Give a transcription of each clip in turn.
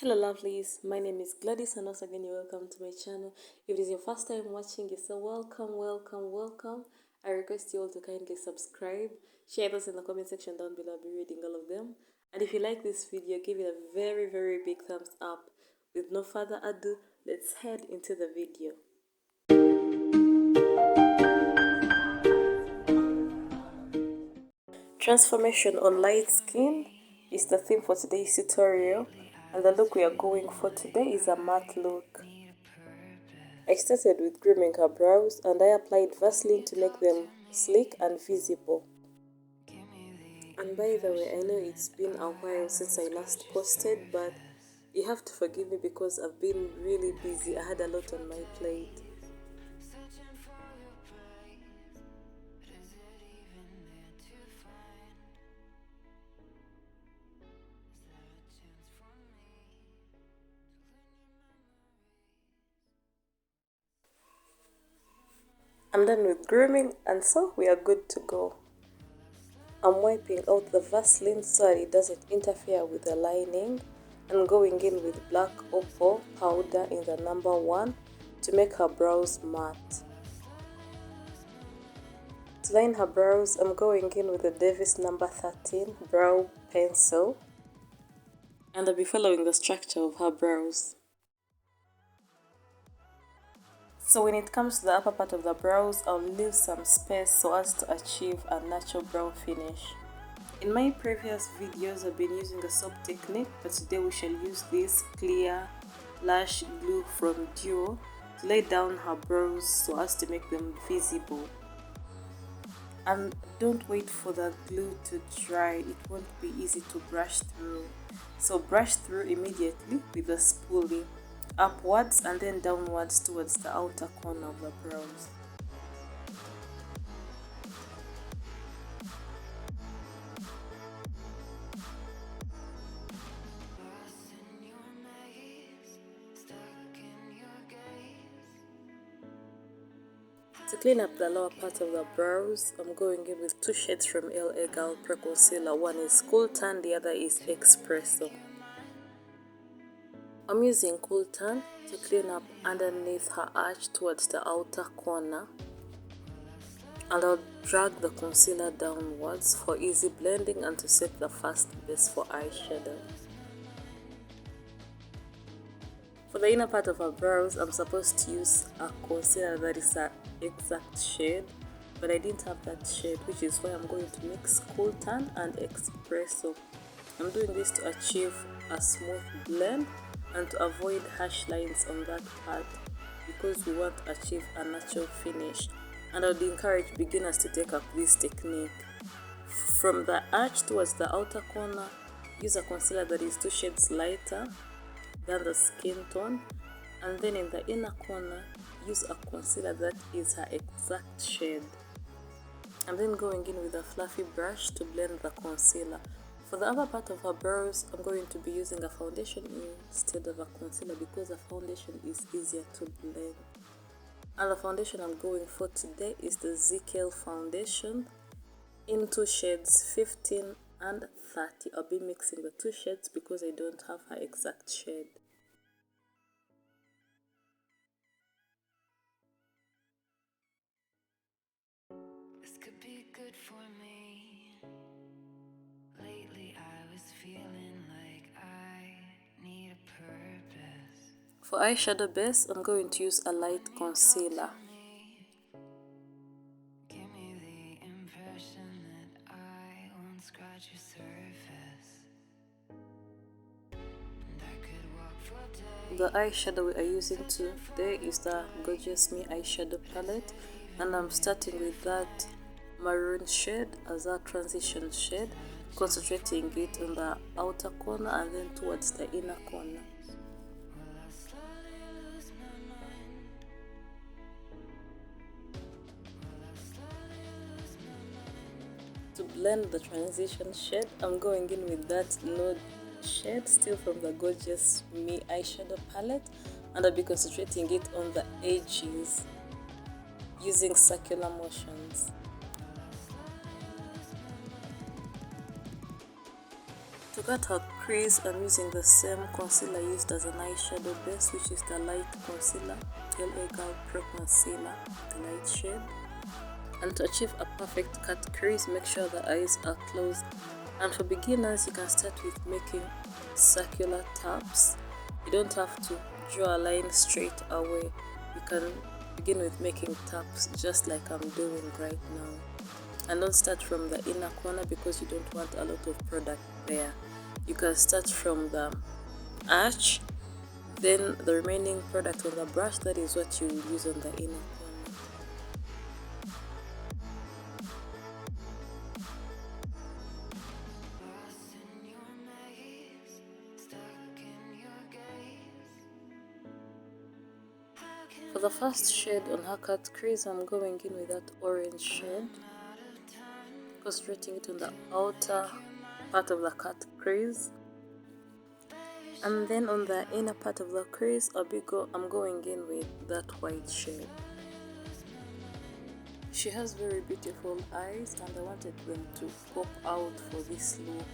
Hello lovelies, my name is Gladys and once again you're welcome to my channel. If it is your first time watching, you so welcome. I request you all to kindly subscribe, share those in the comment section down below. I'll be reading all of them. And if you like this video, give it a very big thumbs up. With no further ado, let's head into the video. Transformation on light skin is the theme for today's tutorial, and the look we are going for today is a matte look. I started with grooming her brows and I applied Vaseline to make them sleek and visible. And by the way, I know it's been a while since I last posted, but you have to forgive me because I've been really busy. I had a lot on my plate. I'm done with grooming and so we are good to go. I'm wiping out the Vaseline so that it doesn't interfere with the lining and going in with black Opal powder in the number 1 to make her brows matte. To line her brows, I'm going in with the Davis number 13 brow pencil and I'll be following the structure of her brows. So when it comes to the upper part of the brows, I'll leave some space so as to achieve a natural brow finish. In my previous videos, I've been using the soap technique, but today we shall use this clear lash glue from Duo to lay down her brows so as to make them visible. And don't wait for the glue to dry, it won't be easy to brush through. So brush through immediately with the spoolie, upwards and then downwards towards the outer corner of the brows. To clean up the lower part of the brows, I'm going in with 2 shades from LA Girl Pro Concealer. One is Cool Tan, the other is Expresso. I'm using Cool Tan to clean up underneath her arch towards the outer corner. And I'll drag the concealer downwards for easy blending and to set the first base for eyeshadow. For the inner part of her brows, I'm supposed to use a concealer that is an exact shade, but I didn't have that shade, which is why I'm going to mix Cool Tan and Expresso. I'm doing this to achieve a smooth blend and to avoid harsh lines on that part because we want to achieve a natural finish. And I would encourage beginners to take up this technique. From the arch towards the outer corner, use a concealer that is 2 shades lighter than the skin tone, and then in the inner corner use a concealer that is her exact shade. I'm then going in with a fluffy brush to blend the concealer. For the upper part of her brows, I'm going to be using a foundation instead of a concealer because a foundation is easier to blend. And the foundation I'm going for today is the Zikel Foundation in 2 shades 15 and 30. I'll be mixing the 2 shades because I don't have her exact shade. This could be good for me. Lately I was feeling like I need a purpose. For eyeshadow base, I'm going to use a light concealer. Give me the impression that I won't scratch your surface. And I could walk for days. The eyeshadow we are using today is the Gorgeous Me eyeshadow palette, and I'm starting with that maroon shade as a transition shade, concentrating it on the outer corner and then towards the inner corner. To blend the transition shade, I'm going in with that nude shade, still from the Gorgeous Me eyeshadow palette, and I'll be concentrating it on the edges using circular motions. To got her crease, I'm using the same concealer used as an eyeshadow base, which is the light concealer, LA Girl Pro Concealer, the light shade. And to achieve a perfect cut crease, make sure the eyes are closed. And for beginners, you can start with making circular taps. You don't have to draw a line straight away. You can begin with making taps just like I'm doing right now. And don't start from the inner corner because you don't want a lot of product there. You can start from the arch, then the remaining product on the brush, that is what you will use on the inner corner. For the first shade on her cut crease, I'm going in with that orange shade, concentrating it on the outer part of the cut crease. And then on the inner part of the crease, I'm going in with that white shade. She has very beautiful eyes and I wanted them to pop out for this look.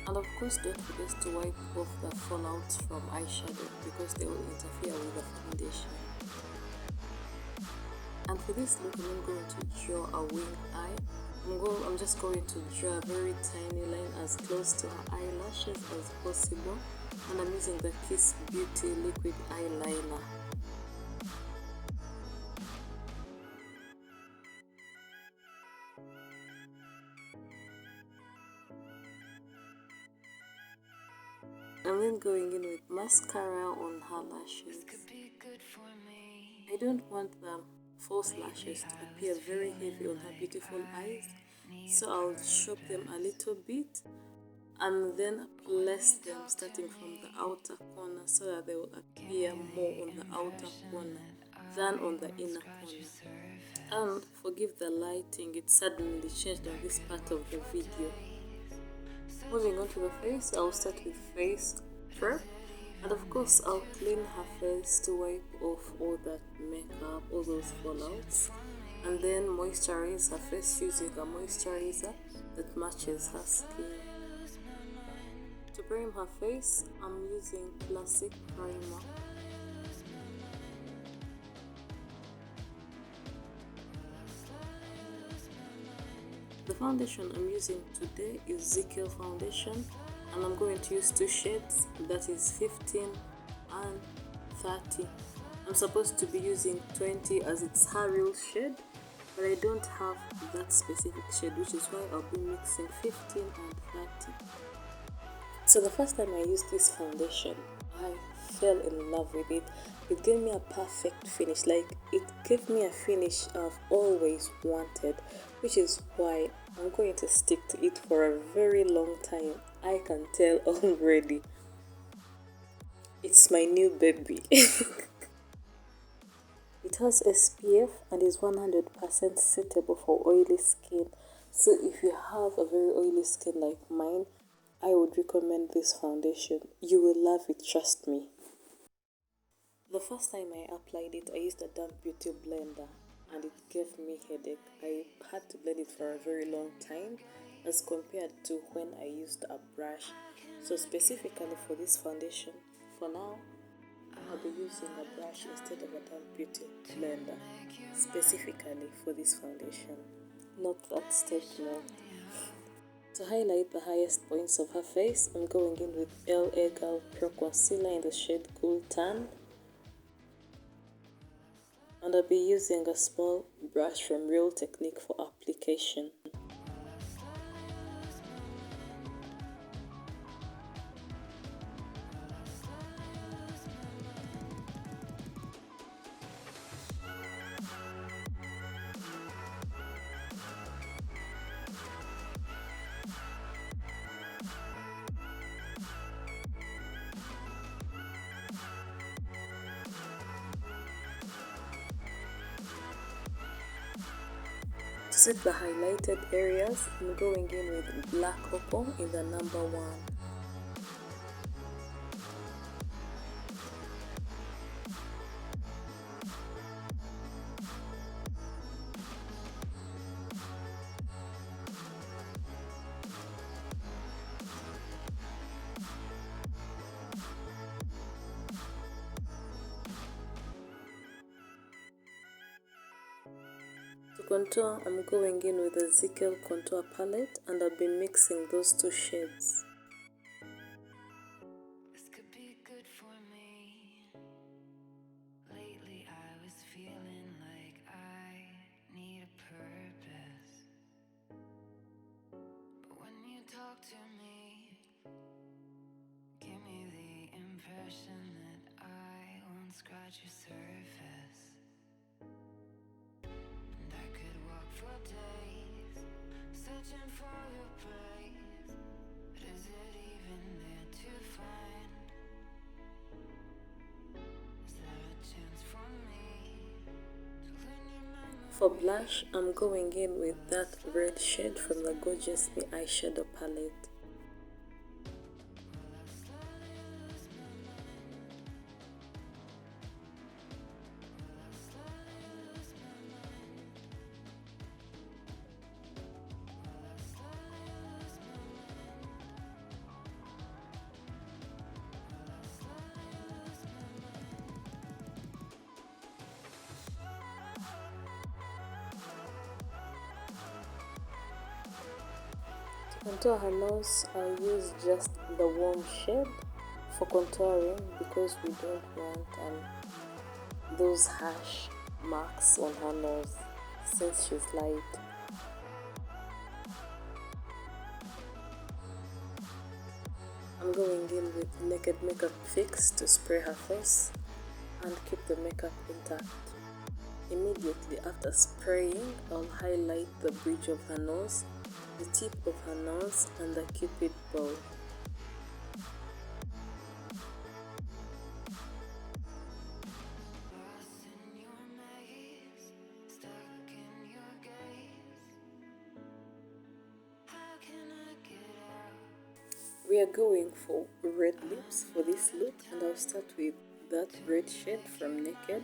And of course, don't forget to wipe off the fallouts from eyeshadow because they will interfere with the foundation. And for this look, I'm not going to draw a wing eye. I'm just going to draw a very tiny line as close to her eyelashes as possible. And I'm using the Kiss Beauty liquid eyeliner. I'm then going in with mascara on her lashes. I don't want the false lashes to appear very heavy on her beautiful eyes, so I'll shape them a little bit and then place them starting from the outer corner so that they will appear more on the outer corner than on the inner corner. And forgive the lighting, it suddenly changed on this part of the video. Moving on to the face, I'll start with face prep, and of course I'll clean her face to wipe off all that makeup, all those fallouts, and then moisturize her face using a moisturizer that matches her skin. To prime her face, I'm using Classic Primer. The foundation I'm using today is Zikel Foundation, and I'm going to use two shades, that is 15 and 30. I'm supposed to be using 20 as it's her real shade, but I don't have that specific shade, which is why I'll be mixing 15 and 30. So the first time I used this foundation, I fell in love with it. It gave me a perfect finish, like it gave me a finish I've always wanted, which is why I'm going to stick to it for a very long time. I can tell already. It's my new baby. It has SPF and is 100% suitable for oily skin. So if you have a very oily skin like mine, I would recommend this foundation. You will love it, trust me. The first time I applied it, I used a damp beauty blender and it gave me headache. I had to blend it for a very long time as compared to when I used a brush. So specifically for this foundation, for now, I'll be using a brush instead of a damp beauty blender, specifically for this foundation. Not that step now. To highlight the highest points of her face, I'm going in with LA Girl Pro Concealer in the shade Cool Tan. And I'll be using a small brush from Real Technique for application. set the highlighted areas, I'm going in with black opal in the number 1. To contour, I'm going in with the Zikel contour palette and I'll be mixing those 2 shades. This could be good for me. Lately I was feeling like I need a purpose. But when you talk to me, give me the impression that I won't scratch your surface. And I could walk for days, searching for your praise. But is it even there to find? Is there a chance for me to learn your memory? For blush, I'm going in with that red shade from the Gorgeous Me eyeshadow palette. To contour her nose, I'll use just the warm shade for contouring because we don't want those harsh marks on her nose since she's light. I'm going in with Naked Makeup Fix to spray her face and keep the makeup intact. Immediately after spraying, I'll highlight the bridge of her nose, the tip of her nose, and the cupid bow. Lost in your maze, stuck in your gaze. How can I get out? We are going for red lips for this look, and I'll start with that red shade from Naked.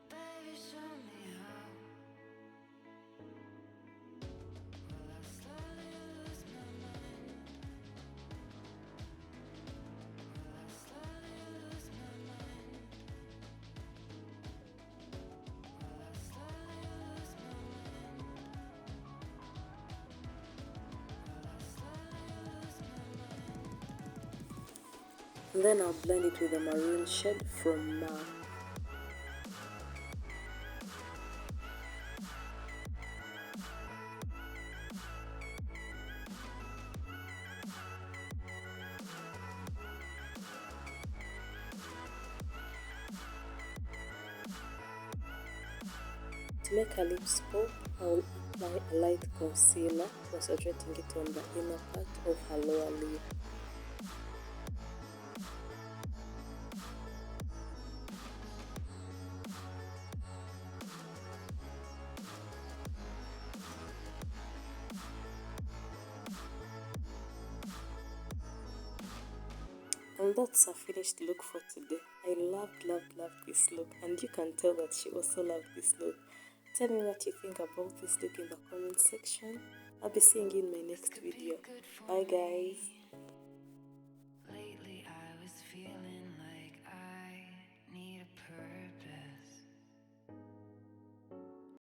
Baby, show me how. Will I slowly lose my mind? Will I slowly lose my mind? Will I slowly lose my mind? Will I slowly lose my mind? And then I'll blend it with a maroon shade from Macc. To make her lips pop, I'll apply a light concealer, concentrating it on the inner part of her lower lid. And that's a finished look for today. I loved this look, and you can tell that she also loved this look. Tell me what you think about this look in the comment section. I'll be seeing you in my next video. Bye guys.